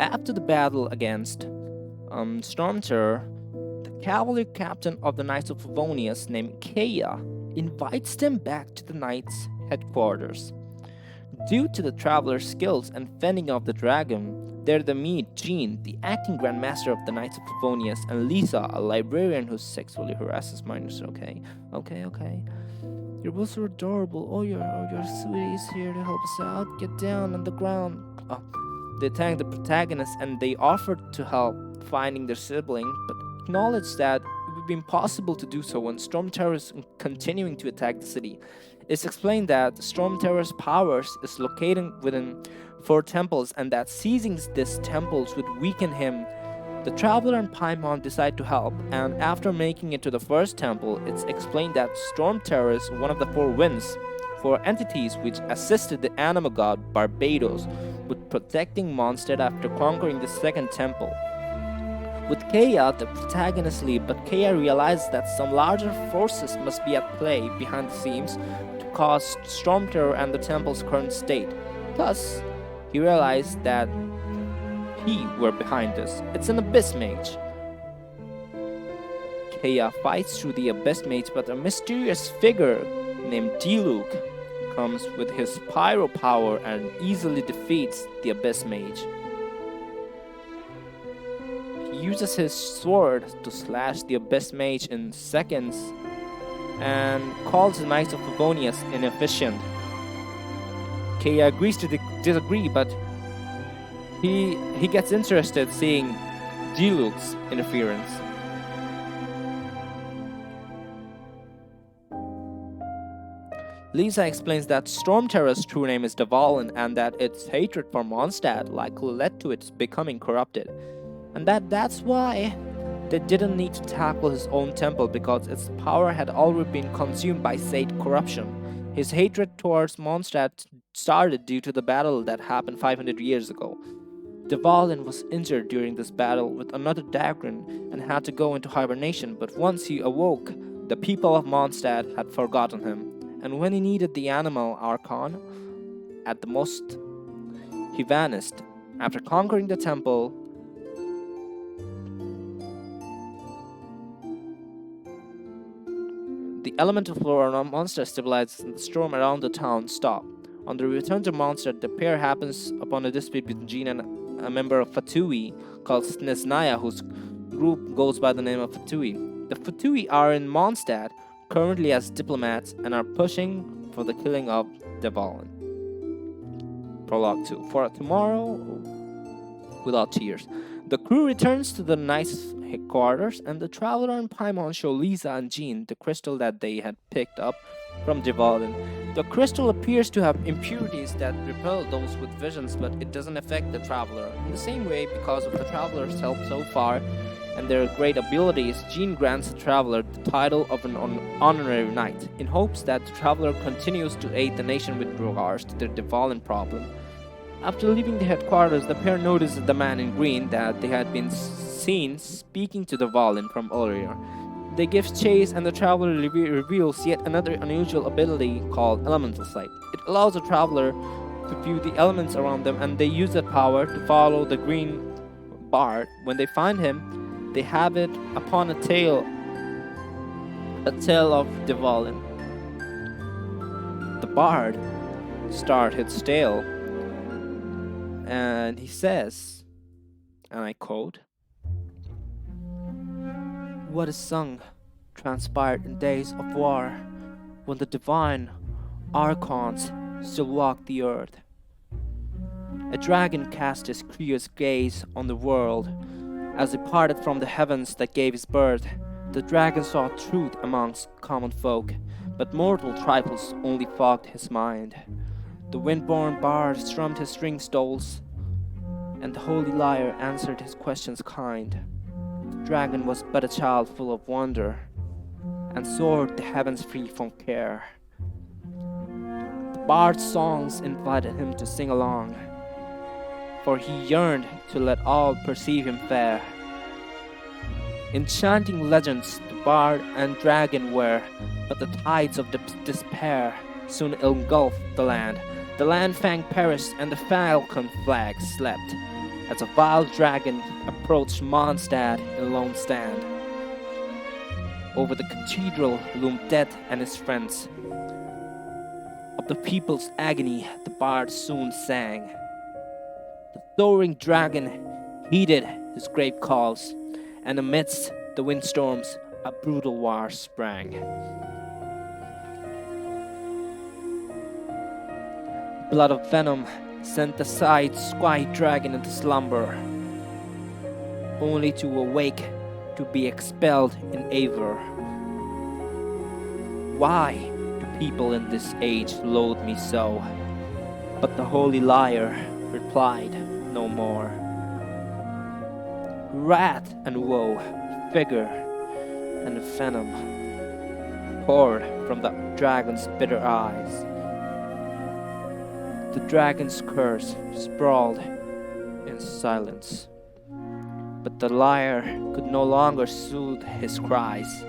After the battle against Storm Terror, the cavalry captain of the Knights of Favonius named Kea invites them back to the Knights' headquarters. Due to the traveler's skills and fending off the dragon, there they meet Jean, the acting grandmaster of the Knights of Favonius, and Lisa, a librarian who sexually harasses minors. Okay. You're both so adorable. Your sweetie's here to help us out. Get down on the ground. They attack the protagonist and they offer to help finding their sibling, but acknowledge that it would be impossible to do so when Storm Terror is continuing to attack the city. It's explained that Storm Terror's powers is located within 4 temples and that seizing these temples would weaken him. The Traveler and Paimon decide to help, and after making it to the first temple, it's explained that Storm Terror is one of the 4 winds, 4 entities which assisted the animal god Barbados with protecting Mondstadt after conquering the second temple. With Kea, the protagonist leaves, but Kea realizes that some larger forces must be at play behind the scenes to cause Storm Terror and the temple's current state. Plus, he realized that he were behind this. It's an Abyss Mage. Kea fights through the Abyss Mage, but a mysterious figure named Diluc comes with his pyro power and easily defeats the Abyss Mage. He uses his sword to slash the Abyss Mage in seconds and calls the Knights of Favonius inefficient. Kea agrees to disagree, but he gets interested seeing Diluc's interference. Lisa explains that Storm Terror's true name is Dvalin and that its hatred for Mondstadt likely led to its becoming corrupted, and that's why they didn't need to tackle his own temple because its power had already been consumed by Sate corruption. His hatred towards Mondstadt started due to the battle that happened 500 years ago. Dvalin was injured during this battle with another Dagran and had to go into hibernation, but once he awoke, the people of Mondstadt had forgotten him. And when he needed the animal Archon at the most, he vanished. After conquering the temple, the elemental flora of Mondstadt stabilizes and the storm around the town stopped. On the return to Mondstadt, the pair happens upon a dispute between Jean and a member of Fatui called Nesnaya, whose group goes by the name of Fatui. The Fatui are in Mondstadt currently as diplomats and are pushing for the killing of Dvalin. Prologue 2. For tomorrow, without tears. The crew returns to the Knights' headquarters, and the Traveler and Paimon show Lisa and Jean the crystal that they had picked up from Dvalin. The crystal appears to have impurities that repel those with visions, but it doesn't affect the Traveler. In the same way, because of the Traveler's help so far, and their great abilities, Jean grants the Traveler the title of an honorary knight, in hopes that the Traveler continues to aid the nation with regards to their Dvalin problem. After leaving the headquarters, the pair notices the man in green that they had been seen speaking to Dvalin from earlier. They give chase, and the Traveler reveals yet another unusual ability called Elemental Sight. It allows the Traveler to view the elements around them, and they use that power to follow the green bard. When they find him, they have it upon a tail of Dvalin. The bard starts his tale, and he says, and I quote, "What is sung transpired in days of war, when the divine archons still walked the earth. A dragon cast his curious gaze on the world. As he parted from the heavens that gave his birth, the dragon saw truth amongst common folk, but mortal trifles only fogged his mind. The wind-born bard strummed his string stoles, and the holy lyre answered his questions kind. The dragon was but a child full of wonder, and soared the heavens free from care. The bard's songs invited him to sing along, for he yearned to let all perceive him fair. Enchanting legends the bard and dragon were, but the tides of despair soon engulfed the land. The land fang perished and the falcon flag slept. as a wild dragon approached Mondstadt in lone stand. Over the cathedral loomed Death and his friends. Of the people's agony, the bard soon sang. The soaring dragon heeded his grave calls, and amidst the windstorms, a brutal war sprang. Blood of venom sent the side-squied dragon into slumber, only to awake to be expelled in Aether. Why do people in this age loathe me so? But the holy liar replied no more. Wrath and woe, vigor and venom poured from the dragon's bitter eyes. The dragon's curse sprawled in silence, but the liar could no longer soothe his cries.